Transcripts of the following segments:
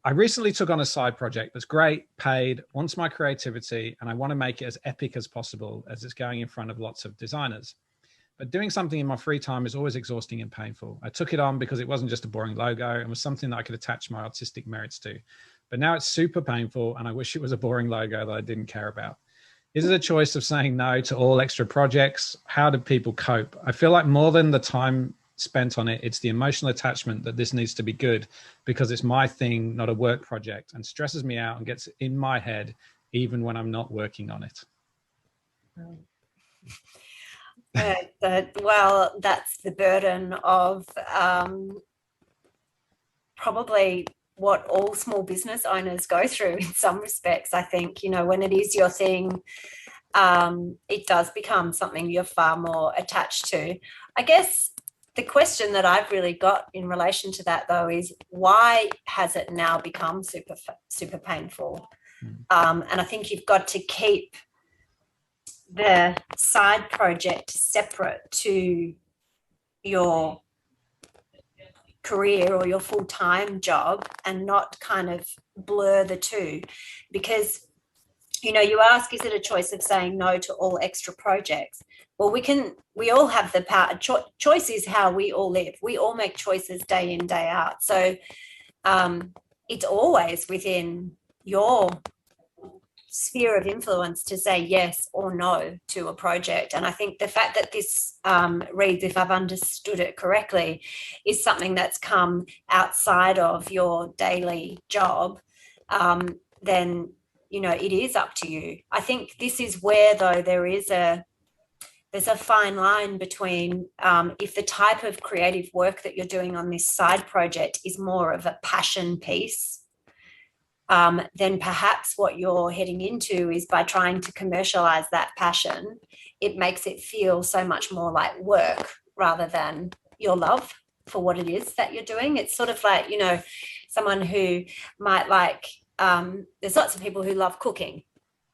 I recently took on a side project that's great, paid, wants my creativity, and I want to make it as epic as possible as it's going in front of lots of designers. But doing something in my free time is always exhausting and painful. I took it on because it wasn't just a boring logo and was something that I could attach my artistic merits to. But now it's super painful and I wish it was a boring logo that I didn't care about. Is it a choice of saying no to all extra projects? How do people cope? I feel like more than the time spent on it, it's the emotional attachment that this needs to be good because it's my thing, not a work project, and stresses me out and gets in my head even when I'm not working on it. Well, that's the burden of probably what all small business owners go through in some respects. I think, you know, when it is your thing, it does become something you're far more attached to. I guess the question that I've really got in relation to that, though, is why has it now become super painful? And I think you've got to keep the side project separate to your career or your full-time job and not kind of blur the two, because, you know, you ask, is it a choice of saying no to all extra projects? Well, we all have the power. Choice is how we all live. We all make choices day in, day out. So it's always within your sphere of influence to say yes or no to a project. And I think the fact that this reads, if I've understood it correctly, is something that's come outside of your daily job, then, you know, it is up to you. I think this is where, though, there's a fine line between if the type of creative work that you're doing on this side project is more of a passion piece, then perhaps what you're heading into is, by trying to commercialize that passion, it makes it feel so much more like work rather than your love for what it is that you're doing. It's sort of like, you know, someone who might like, there's lots of people who love cooking,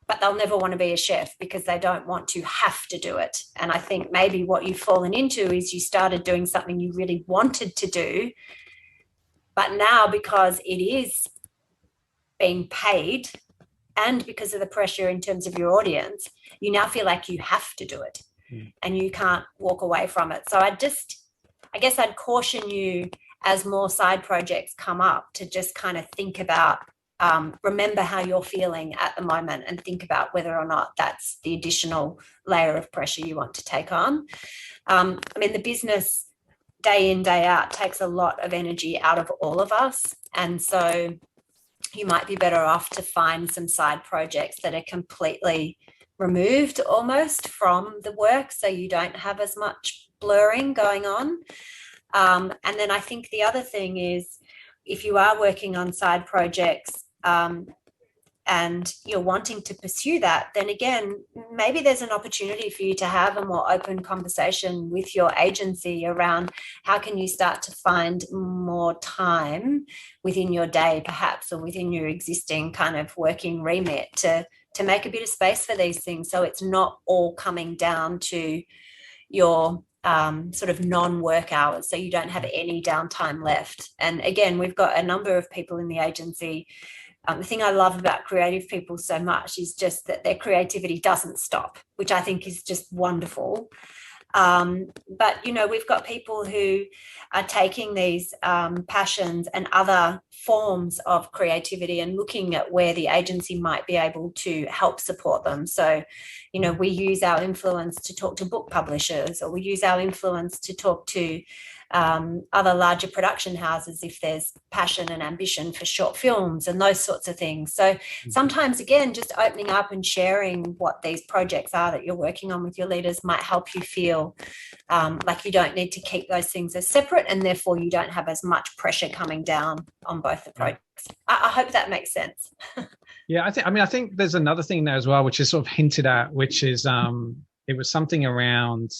but they'll never want to be a chef because they don't want to have to do it. And I think maybe what you've fallen into is you started doing something you really wanted to do, but now because it is being paid and because of the pressure in terms of your audience, you now feel like you have to do it and you can't walk away from it. So I guess I'd caution you, as more side projects come up, to just kind of think about, remember how you're feeling at the moment and think about whether or not that's the additional layer of pressure you want to take on. I mean, the business day in, day out takes a lot of energy out of all of us. And so you might be better off to find some side projects that are completely removed almost from the work, so you don't have as much blurring going on. And then I think the other thing is, if you are working on side projects and you're wanting to pursue that, then again, maybe there's an opportunity for you to have a more open conversation with your agency around how can you start to find more time within your day, perhaps, or within your existing kind of working remit to make a bit of space for these things, so it's not all coming down to your sort of non-work hours, so you don't have any downtime left. And again, we've got a number of people in the agency. The thing I love about creative people so much is just that their creativity doesn't stop, which I think is just wonderful. But, you know, we've got people who are taking these passions and other forms of creativity and looking at where the agency might be able to help support them. So, you know, we use our influence to talk to book publishers, or we use our influence to talk to other larger production houses if there's passion and ambition for short films and those sorts of things. So sometimes, again, just opening up and sharing what these projects are that you're working on with your leaders might help you feel like you don't need to keep those things as separate, and therefore you don't have as much pressure coming down on both the projects. I hope that makes sense. Yeah, I think there's another thing there as well, which is sort of hinted at, which is it was something around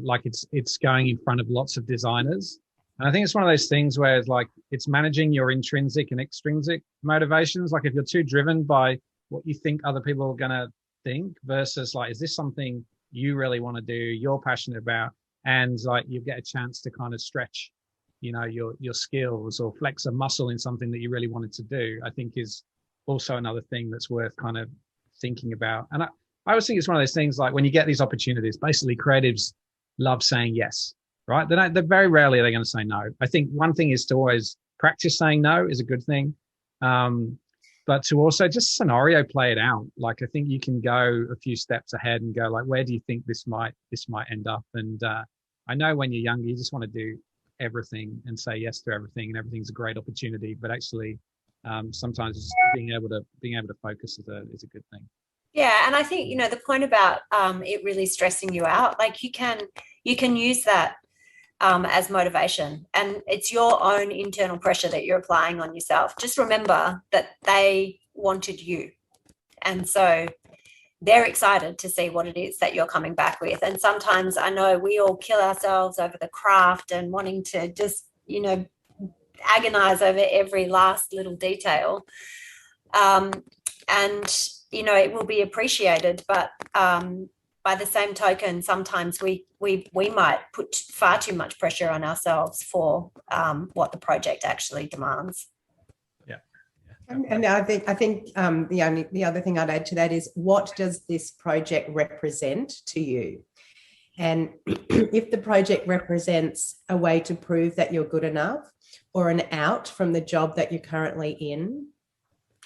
like it's going in front of lots of designers. And I think it's one of those things where it's like, it's managing your intrinsic and extrinsic motivations. Like if you're too driven by what you think other people are going to think versus like, is this something you really want to do, you're passionate about, and like you get a chance to kind of stretch your skills or flex a muscle in something that you really wanted to do, I think is also another thing that's worth kind of thinking about. And I always think it's one of those things, like when you get these opportunities, basically creatives love saying yes, right? They're very rarely are they going to say no. I think one thing is to always practice saying no is a good thing. But to also just scenario play it out. Like, I think you can go a few steps ahead and go like, where do you think this might end up? And I know when you're younger, you just want to do everything and say yes to everything, and everything's a great opportunity. But actually, sometimes just being able to focus is a good thing. Yeah, and I think the point about it really stressing you out, like you can use that as motivation, and it's your own internal pressure that you're applying on yourself. Just remember that they wanted you, and so they're excited to see what it is that you're coming back with. And sometimes I know we all kill ourselves over the craft and wanting to just agonize over every last little detail, and it will be appreciated, but by the same token, sometimes we might put far too much pressure on ourselves for what the project actually demands. Yeah. And I think the other thing I'd add to that is, what does this project represent to you? And if the project represents a way to prove that you're good enough, or an out from the job that you're currently in,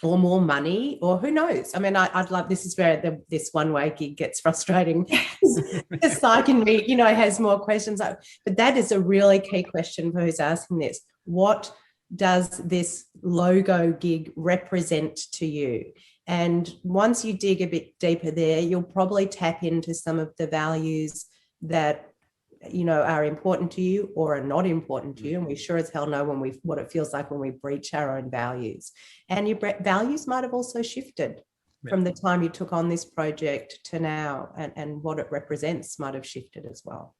or more money, or who knows? I mean, I'd love, this is where this one-way gig gets frustrating. The psych in me, has more questions. But that is a really key question for who's asking this. What does this logo gig represent to you? And once you dig a bit deeper there, you'll probably tap into some of the values that are important to you or are not important to you. And we sure as hell know what it feels like when we breach our own values. And your values might have also shifted from the time you took on this project to now, and what it represents might have shifted as well.